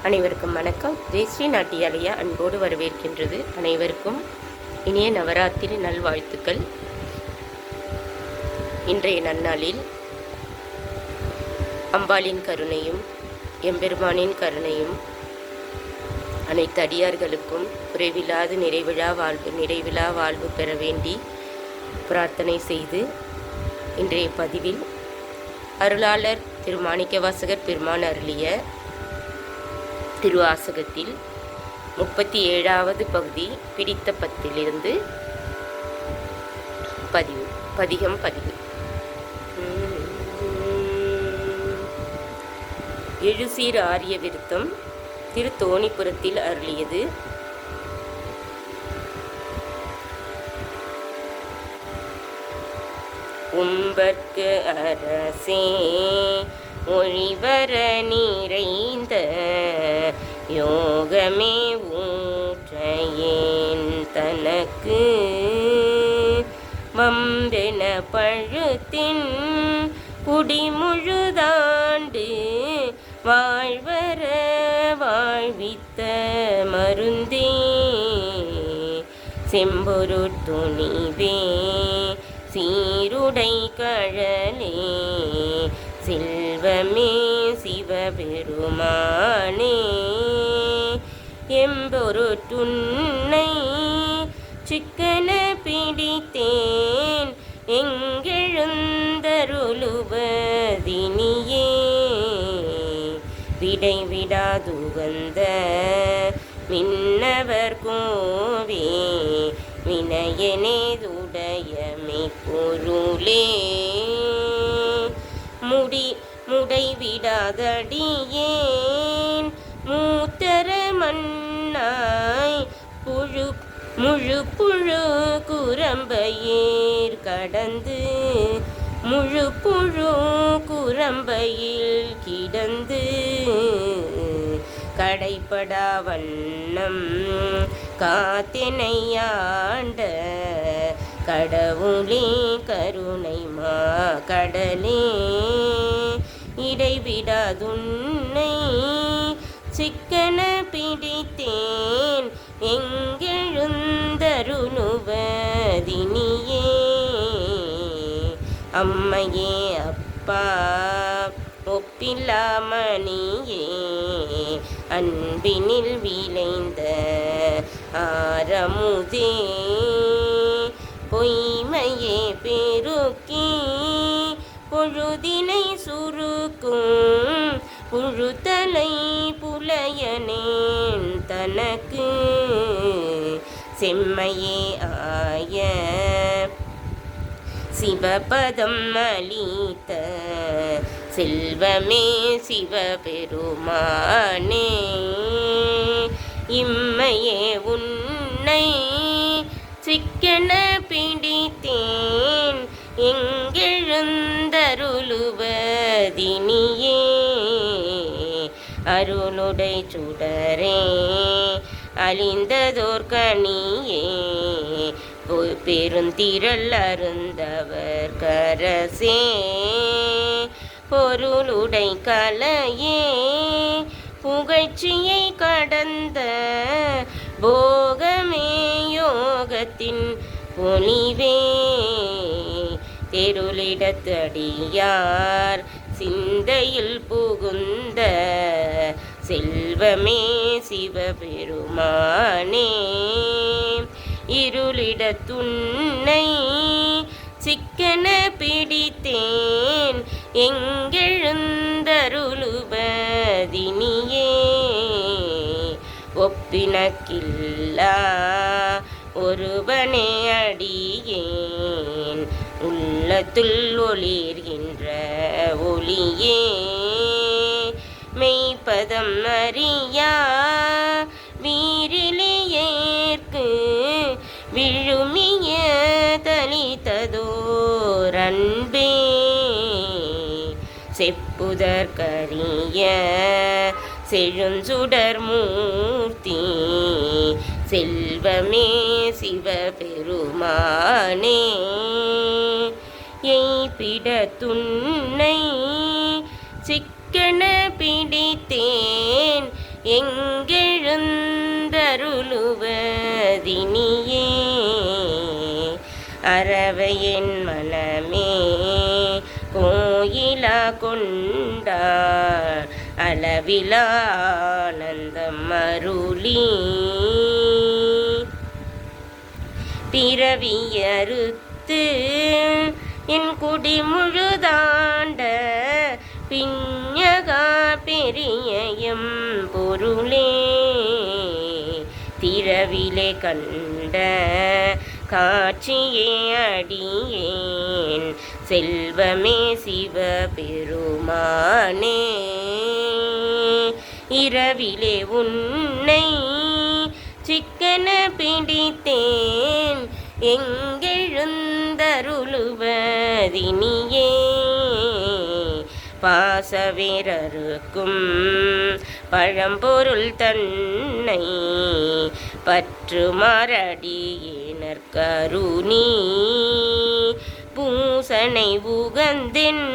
அனைவருக்கும் வணக்கம். ஜெயஸ்ரீ நாட்டியாலயா அன்போடு வரவேற்கின்றது. அனைவருக்கும் இனிய நவராத்திரி நல்வாழ்த்துக்கள். இன்றைய நன்னாளில் அம்பாளின் கருணையும் எம்பெருமானின் கருணையும் அனைத்து அடியார்களுக்கும் குறைவில்லாது நிறைவிழா வாழ்வு பெற வேண்டி பிரார்த்தனை செய்து இன்றைய பதிவில் அருளாளர் திரு மாணிக்கவாசகர் பெருமான் அருளிய திருவாசகத்தில் 37வது பகுதி பிடித்த பத்திலிருந்து பதிகம். எழுசீர் ஆரிய விருத்தம் திரு தோணிபுரத்தில் அருளியது. உம்பர்க்கு அரசே ஒழிவர நிறைந்த யோகமே ஊற்றையேன் தனக்கு வம்பென பழுத்தின் குடிமுழுதாண்டு வாழ்வர வாழ்வித்த மருந்தே செம்பொருட்டுணிவே சீருடை கழலே செல்வமே சிவபெருமானே எம்பொருட்டுன்னை சிக்கன பிடித்தேன் எங்கெழுந்தருளுவதினியே விடை விடாதுகந்த மின்னவர் கோவே வினயனேதுடையமை பொருளே முடைவிடாதடியேன் மூத்தர மண்ணாய் முழு புழு குரம்பையேர் கடந்து முழு புழு குரம்பையில் கிடந்து கடைப்படா வண்ணம் காத்தினையாண்ட கடவுளே கருணை மா கடலே இடைவிடாதுன்னை சிக்கன பிடித்தேன் எங்கெழுந்தருளுவதினியே அம்மையே அப்பா ஒப்பில்லாமணியே அன்பினில் விளைந்த ஆரமுதே பொய்மையே பெருக்கி பொழுதினை சுருக்கும் புழுத்தலை புலையனேன் தனக்கு செம்மையே ஆய சிவபதம் அளித்த செல்வமே சிவபெருமானே இம்மையே உன்னை சிக்கன பிடித்தேன் எங்கெழுந்தருளுவதினியே அருளுடை சுடரே அழிந்ததோர் கனியே பெருந்திரள் அருந்தவர் கரசே பொருளுடை கலையே புகழ்ச்சியை கடந்த போகமே யோகத்தின் பொலிவே தெருளிடத்தடியார் சிந்தையில் புகுந்த செல்வமே சிவபெருமானே இருளிடத்துன்னை சிக்கன பிடித்தேன் எங்கெழுந்தருளுவதினியே ஒப்பினக்கில்லா ஒருவனே அடியேன் உள்ளத்துள் ஒளிர்கின்ற ஒளியே மெய்ப்பதம் அறியா வீரிலேயேற்கு விழுமிய தலித்ததோர் அன்பே செப்புதற்கரிய செழுஞ்சுடர் மூர்த்தி செல்வமே சிவபெருமானே எய்பிடத்துன்னை சிக்கன பிடித்தேன் எங்கெழுந்தருளுவதினியே. அரவையென் மனமே கோயிலா கொண்டார் அளவிலா ஆனந்தம் அருளி. பிறவியறுத்து என் குடி முழுதாண்ட பிஞகா பெரியயம் பொருளே. திரவிலே கண்ட காட்சியே அடியேன் செல்வமே சிவபெருமானே. இரவிலே உன்னை சிக்கன பிடித்தேன் எங்கெழுந்தருளுவதினியே. பாசவேரருக்கும் பழம்பொருள் தன்னை பற்றுமாறடியேனர் கருணி. பூசனை உகந்தென்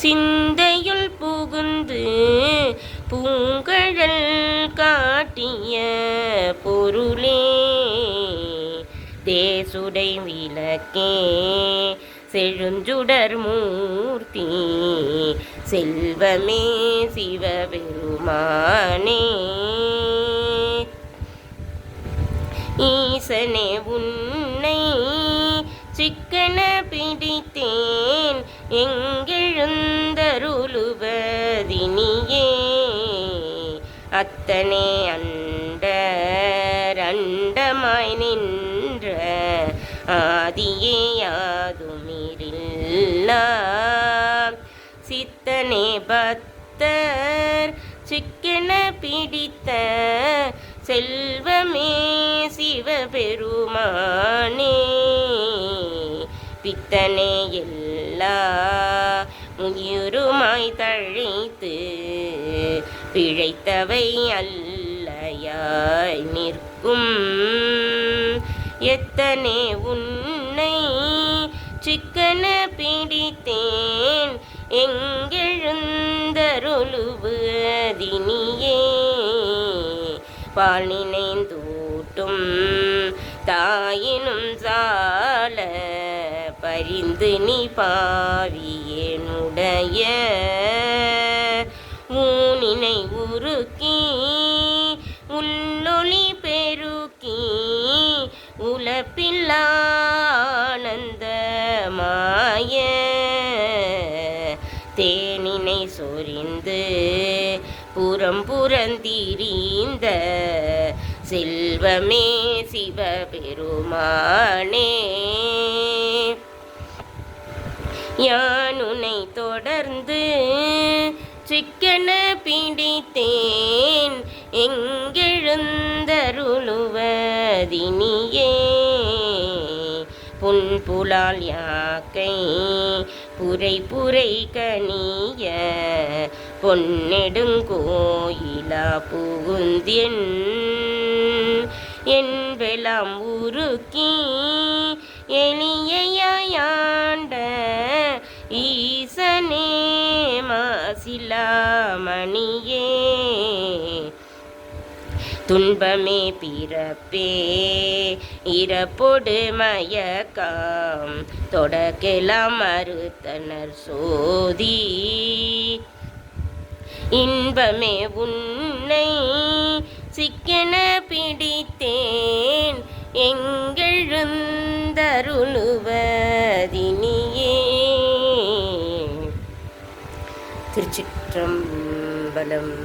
சிந்தையுள் புகுந்து பூங்கழல் காட்டிய பொருளே. தேசுடை விளக்கே செழுஞ்சுடர் மூர்த்தி செல்வமே சிவபெருமானே. ஈசனே உன்னை சிக்கன பிடித்தேன் எங்கெழுந்தருளுவதினியே. அத்தனே அண்டமாய் நின்ற ஆதியே யாதுமிரில்லா. சித்தனே பக்தர் சிக்கன பிடித்த செல்வமே சிவபெருமானே. பித்தனே எல்லா உயிருமாய் தழைத்து பிழைத்தவை அல்லையாய் நிற்கும். எத்தனை உன்னை சிக்கன பிடித்தேன் எங்கெழுந்தருளுவதினியே. பால் நினைந்தூட்டும் தாயினும் சால பரிந்து நீ பாவியனுடைய ஊனினை உருக்கி உள்ளொளி பெருக்கி உலப்பில்லானந்தமாய தேனினை சொரிந்து புறந்திரிந்த செல்வமே சிவபெருமானே. யானுனை தொடர்ந்து சிக்கன பிடித்தேன் எங்கெழுந்தருளுவதினியே. புன்புலால் யாக்கை புரை கனிய பொன்னெடுங்கோயிலா புகுந்தென் என்பெலாம் உருக்கி எளியாயாண்ட ஈசனே மாசிலாமணியே. துன்பமே பிறப்பே இறப்பொடு மயக்கம் தொடக்கெல்லாம் மறுத்தனர் சோதி. இன்பமே உன்னை சிக்கன பிடித்தேன் எங்கெழுந்தருளுவதினியே. திருச்சிற்றம்பலம்.